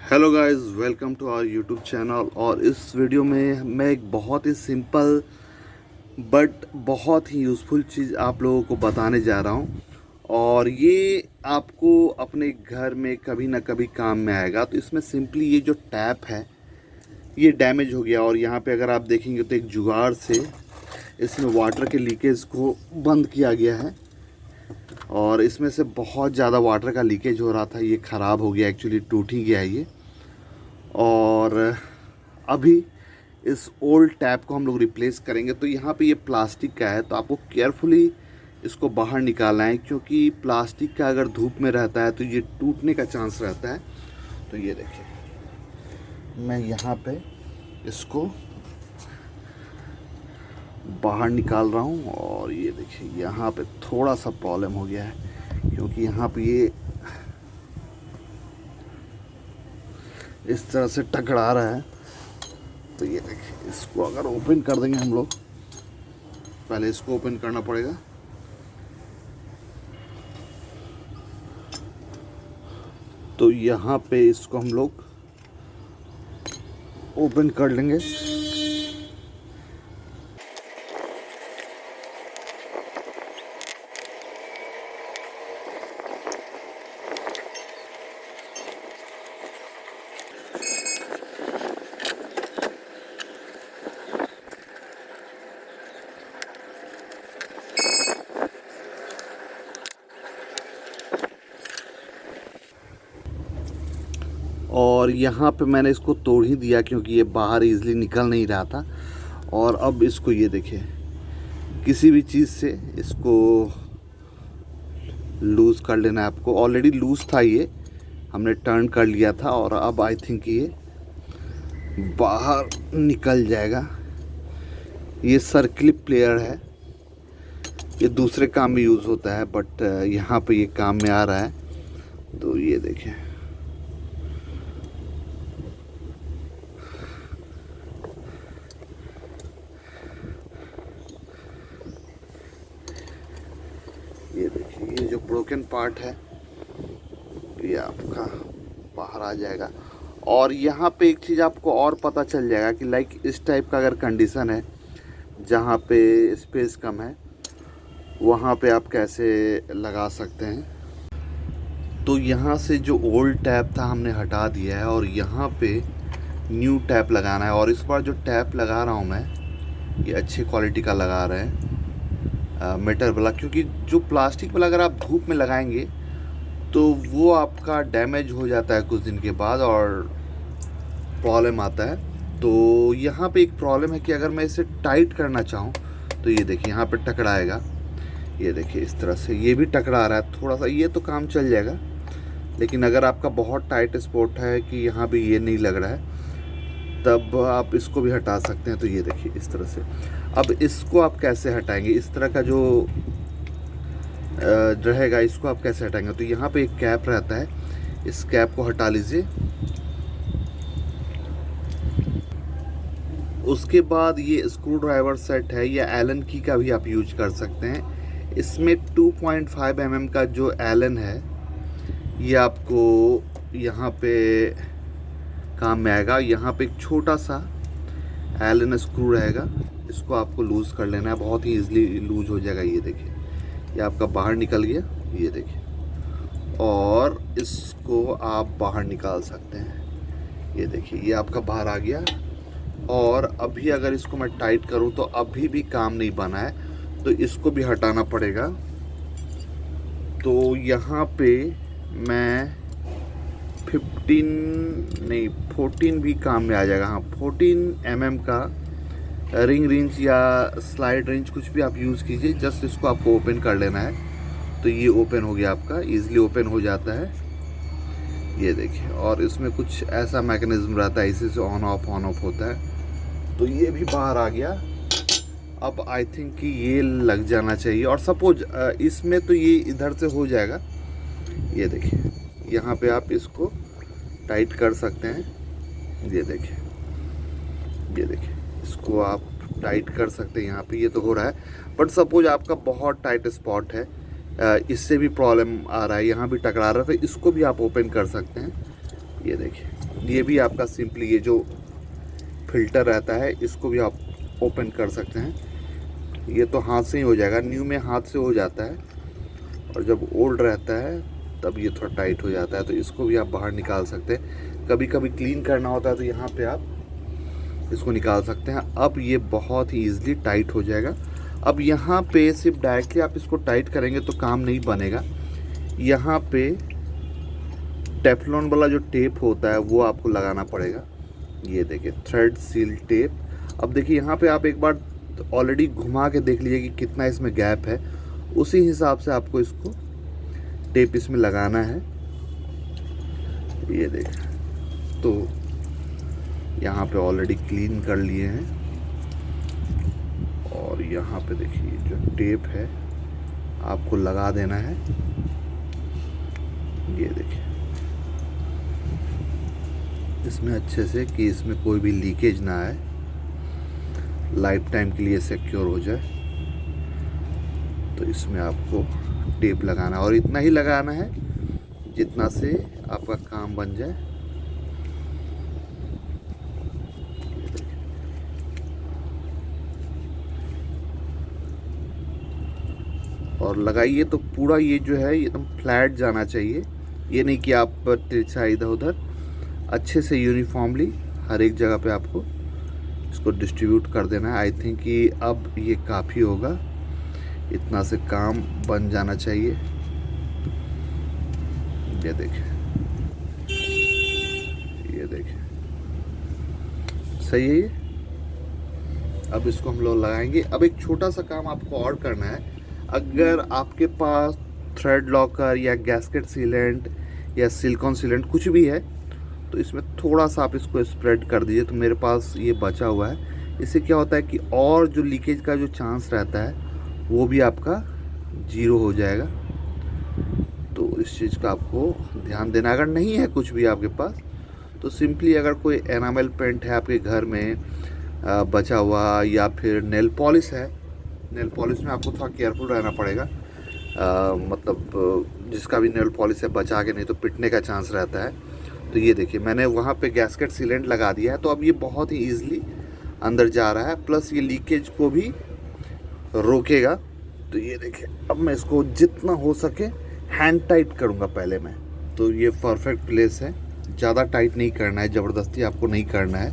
Hello guys, welcome to our YouTube channel. और इस video में मैं एक बहुत ही सिंपल बट बहुत ही यूज़फुल चीज़ आप लोगों को बताने जा रहा हूँ। और ये आपको अपने घर में कभी ना कभी काम में आएगा। तो इसमें सिंपली ये जो टैप है ये डैमेज हो गया, और यहाँ पे अगर आप देखेंगे तो एक जुगाड़ से इसमें वाटर के लीकेज को बंद किया गया है। और इसमें से बहुत ज़्यादा वाटर का लीकेज हो रहा था, ये ख़राब हो गया, एक्चुअली टूट ही गया ये। और अभी इस ओल्ड टैप को हम लोग रिप्लेस करेंगे। तो यहाँ पे ये प्लास्टिक का है, तो आपको केयरफुली इसको बाहर निकालना है, क्योंकि प्लास्टिक का अगर धूप में रहता है तो ये टूटने का चांस रहता है। तो ये देखिए, मैं यहाँ पे इसको बाहर निकाल रहा हूँ। और ये देखिए, यहाँ पे थोड़ा सा प्रॉब्लम हो गया है, क्योंकि यहाँ पे ये इस तरह से टकरा रहा है। तो ये देखिए, इसको अगर ओपन कर देंगे हम लोग, पहले इसको ओपन करना पड़ेगा। तो यहाँ पे इसको हम लोग ओपन कर लेंगे। और यहाँ पे मैंने इसको तोड़ ही दिया, क्योंकि ये बाहर इजीली निकल नहीं रहा था। और अब इसको ये देखिए, किसी भी चीज़ से इसको लूज़ कर लेना है आपको। ऑलरेडी लूज़ था, ये हमने टर्न कर लिया था, और अब आई थिंक ये बाहर निकल जाएगा। ये सर्किल प्लेयर है, ये दूसरे काम में यूज़ होता है, बट यहाँ पे ये काम में आ रहा है। तो ये देखें, ये देखिए, ये जो ब्रोकन पार्ट है ये आपका बाहर आ जाएगा। और यहाँ पे एक चीज़ आपको और पता चल जाएगा कि लाइक इस टाइप का अगर कंडीशन है जहाँ पे स्पेस कम है, वहाँ पे आप कैसे लगा सकते हैं। तो यहाँ से जो ओल्ड टैप था हमने हटा दिया है, और यहाँ पे न्यू टैप लगाना है। और इस बार जो टैप लगा रहा हूँ मैं, ये अच्छी क्वालिटी का लगा रहे हैं, मेटल वाला। क्योंकि जो प्लास्टिक वाला अगर आप धूप में लगाएंगे तो वो आपका डैमेज हो जाता है कुछ दिन के बाद, और प्रॉब्लम आता है। तो यहाँ पे एक प्रॉब्लम है कि अगर मैं इसे टाइट करना चाहूँ तो ये देखिए, यहाँ पे टकराएगा। ये देखिए, इस तरह से ये भी टकरा रहा है थोड़ा सा, ये तो काम चल जाएगा। लेकिन अगर आपका बहुत टाइट स्पॉट है कि यहाँ भी ये नहीं लग रहा है, तब आप इसको भी हटा सकते हैं। तो ये देखिए, इस तरह से। अब इसको आप कैसे हटाएंगे, इस तरह का जो रहेगा, इसको आप कैसे हटाएंगे। तो यहाँ पे एक कैप रहता है, इस कैप को हटा लीजिए। उसके बाद ये स्क्रू ड्राइवर सेट है, या एलन की का भी आप यूज कर सकते हैं। इसमें 2.5 mm का जो एलन है ये आपको यहाँ पे काम में आएगा। यहाँ पे एक छोटा सा एलन स्क्रू रहेगा, इसको आपको लूज़ कर लेना है, बहुत ही ईजिली लूज हो जाएगा। ये देखिए, ये आपका बाहर निकल गया, ये देखिए। और इसको आप बाहर निकाल सकते हैं, ये देखिए, ये आपका बाहर आ गया। और अभी अगर इसको मैं टाइट करूं तो अभी भी काम नहीं बना है, तो इसको भी हटाना पड़ेगा। तो यहाँ पे मैं 14 भी काम में आ जाएगा। हाँ, 14 mm का रिंग रेंज या स्लाइड रेंज कुछ भी आप यूज़ कीजिए। जस्ट इसको आपको ओपन कर लेना है। तो ये ओपन हो गया आपका, ईज़िली ओपन हो जाता है, ये देखिए। और इसमें कुछ ऐसा मैकेनिज्म रहता है, इसी से ऑन ऑफ होता है। तो ये भी बाहर आ गया। अब आई थिंक कि ये लग जाना चाहिए। और सपोज इसमें तो ये इधर से हो जाएगा, ये देखिए, यहाँ पे आप इसको टाइट कर सकते हैं, ये देखिए, ये देखिए, इसको आप टाइट कर सकते हैं। यहाँ पे ये तो हो रहा है, बट सपोज आपका बहुत टाइट स्पॉट है, इससे भी प्रॉब्लम आ रहा है, यहाँ भी टकरा रहा है, तो इसको भी आप ओपन कर सकते हैं। ये देखिए, ये भी आपका सिंपली ये जो फिल्टर रहता है इसको भी आप ओपन कर सकते हैं। ये तो हाथ से ही हो जाएगा, न्यू में हाथ से हो जाता है, और जब ओल्ड रहता है तब ये थोड़ा टाइट हो जाता है, तो इसको भी आप बाहर निकाल सकते हैं। कभी कभी क्लीन करना होता है तो यहाँ पे आप इसको निकाल सकते हैं। अब ये बहुत ही ईजिली टाइट हो जाएगा। अब यहाँ पे सिर्फ डायरेक्टली आप इसको टाइट करेंगे तो काम नहीं बनेगा। यहाँ पे टेफ्लॉन वाला जो टेप होता है वो आपको लगाना पड़ेगा। ये देखिए, थ्रेड सील टेप। अब देखिए यहाँ पे आप एक बार ऑलरेडी घुमा के देख लीजिए कि कितना इसमें गैप है, उसी हिसाब से आपको इसको टेप इसमें लगाना है। ये देखिए, तो यहाँ पे ऑलरेडी क्लीन कर लिए हैं, और यहाँ पे देखिए जो टेप है आपको लगा देना है। ये देखिए, इसमें अच्छे से कि इसमें कोई भी लीकेज ना आए, लाइफ टाइम के लिए सिक्योर हो जाए। तो इसमें आपको टेप लगाना है, और इतना ही लगाना है जितना से आपका काम बन जाए। और लगाइए तो पूरा ये जो है एकदम फ्लैट जाना चाहिए। ये नहीं कि आप तिरछा इधर उधर, अच्छे से यूनिफॉर्मली हर एक जगह पे आपको इसको डिस्ट्रीब्यूट कर देना है। आई थिंक कि अब ये काफ़ी होगा, इतना से काम बन जाना चाहिए। ये देखिए, ये देखिए, सही है ये। अब इसको हम लोग लगाएंगे। अब एक छोटा सा काम आपको और करना है। अगर आपके पास थ्रेड लॉकर या गैस्केट सीलेंट या सिलिकॉन सीलेंट कुछ भी है तो इसमें थोड़ा सा आप इसको स्प्रेड कर दीजिए। तो मेरे पास ये बचा हुआ है। इससे क्या होता है कि और जो लीकेज का जो चांस रहता है वो भी आपका ज़ीरो हो जाएगा। तो इस चीज़ का आपको ध्यान देना। अगर नहीं है कुछ भी आपके पास तो सिंपली अगर कोई एनामेल पेंट है आपके घर में बचा हुआ, या फिर नेल पॉलिश है, नेल पॉलिश में आपको थोड़ा केयरफुल रहना पड़ेगा। मतलब जिसका भी नेल पॉलिश है बचा के, नहीं तो पिटने का चांस रहता है। तो ये देखिए, मैंने वहाँ पे गैस्केट सीलेंट लगा दिया है, तो अब ये बहुत ही ईजिली अंदर जा रहा है, प्लस ये लीकेज को भी रोकेगा। तो ये देखिए, अब मैं इसको जितना हो सके हैंड टाइट करूँगा पहले मैं। तो ये परफेक्ट प्लेस है, ज़्यादा टाइट नहीं करना है, ज़बरदस्ती आपको नहीं करना है,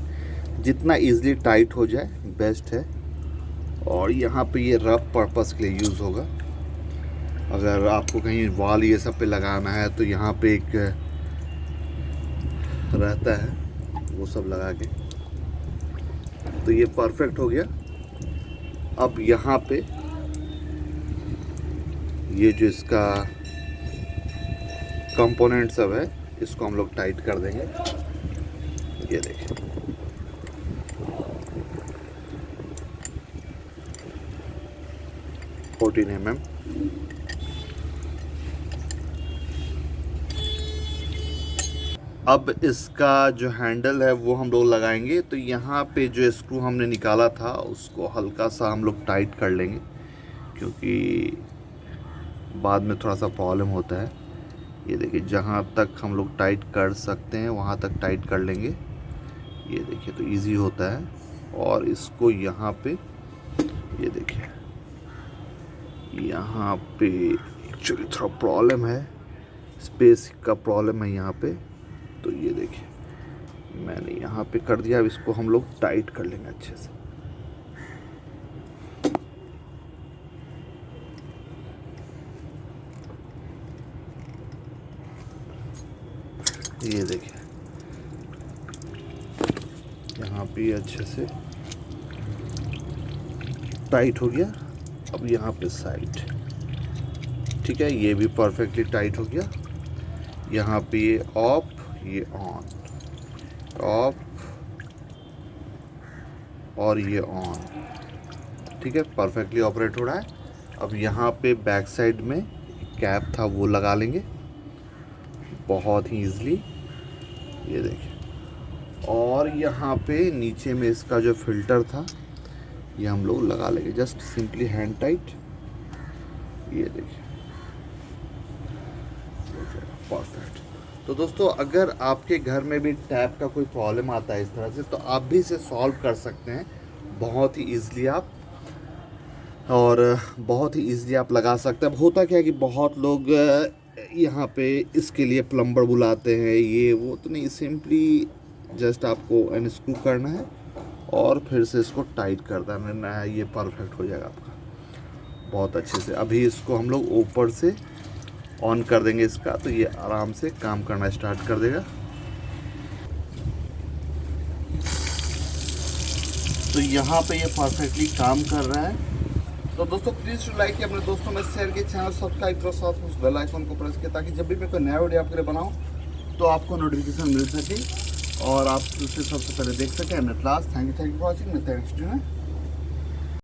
जितना ईजिली टाइट हो जाए बेस्ट है। और यहाँ पे ये रफ पर्पस के लिए यूज़ होगा। अगर आपको कहीं वॉल ये सब पे लगाना है तो यहाँ पे एक रहता है, वो सब लगा के। तो ये परफेक्ट हो गया। अब यहाँ पे ये जो इसका कंपोनेंट सब है इसको हम लोग टाइट कर देंगे। ये देखिए, 14 mm। अब इसका जो हैंडल है वो हम लोग लगाएंगे। तो यहाँ पे जो स्क्रू हमने निकाला था उसको हल्का सा हम लोग टाइट कर लेंगे, क्योंकि बाद में थोड़ा सा प्रॉब्लम होता है। ये देखिए, जहाँ तक हम लोग टाइट कर सकते हैं वहाँ तक टाइट कर लेंगे। ये देखिए, तो इजी होता है। और इसको यहाँ पे ये देखिए, यहाँ पे एक्चुअली थोड़ा प्रॉब्लम है, स्पेस का प्रॉब्लम है यहाँ पे। तो ये देखिए, मैंने यहाँ पे कर दिया। अब इसको हम लोग टाइट कर लेंगे अच्छे से। ये देखिए, यहाँ पे अच्छे से टाइट हो गया। अब यहाँ पे साइड, ठीक है, ये भी परफेक्टली टाइट हो गया। यहाँ पे ये ऑफ, ये ऑन, ऑफ और ये ऑन, ठीक है, परफेक्टली ऑपरेट हो रहा है। अब यहाँ पे बैक साइड में कैप था वो लगा लेंगे बहुत ही ईजिली। ये देखिए, और यहाँ पे नीचे में इसका जो फिल्टर था ये हम लोग लगा लेंगे, जस्ट सिंपली हैंड टाइट। ये देखिए, परफेक्ट। तो दोस्तों अगर आपके घर में भी टैप का कोई प्रॉब्लम आता है इस तरह से, तो आप भी इसे सॉल्व कर सकते हैं बहुत ही ईज़िली आप, और बहुत ही ईज़िली आप लगा सकते हैं। अब होता क्या है कि बहुत लोग यहाँ पे इसके लिए प्लम्बर बुलाते हैं, ये वो, तो नहीं, सिंपली जस्ट आपको अनस्क्रू करना है और फिर से इसको टाइट कर देना है, ये परफेक्ट हो जाएगा आपका बहुत अच्छे से। अभी इसको हम लोग ऊपर से ऑन कर देंगे इसका, तो ये आराम से काम करना स्टार्ट कर देगा। तो यहाँ पे ये परफेक्टली काम कर रहा है। तो दोस्तों प्लीज़ टू लाइक, अपने दोस्तों में शेयर के, चैनल सब्सक्राइब करो, साथ में उस बेल आइकन को प्रेस किया ताकि जब भी मैं कोई नया वीडियो आपके लिए बनाऊँ तो आपको नोटिफिकेशन मिल सके और आप उसे सबसे पहले देख सकें। And at last, thank you for watching. Next video में